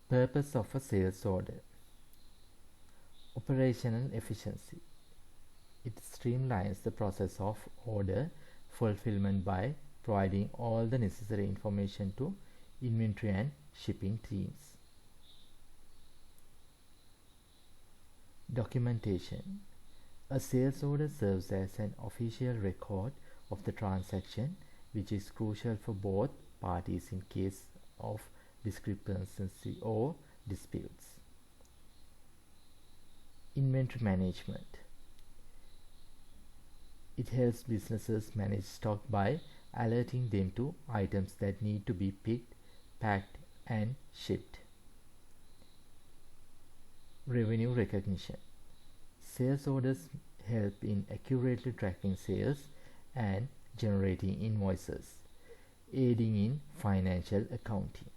Purpose of a sales order. Operational efficiency. It streamlines the process of order fulfillment by providing all the necessary information to inventory and shipping teams. Documentation. A sales order serves as an official record of the transaction, which is crucial for both parties in case of discrepancy or disputes. Inventory management. It helps businesses manage stock by alerting them to items that need to be picked, packed, and shipped. Revenue recognition. Sales orders help in accurately tracking sales and generating invoices, aiding in financial accounting.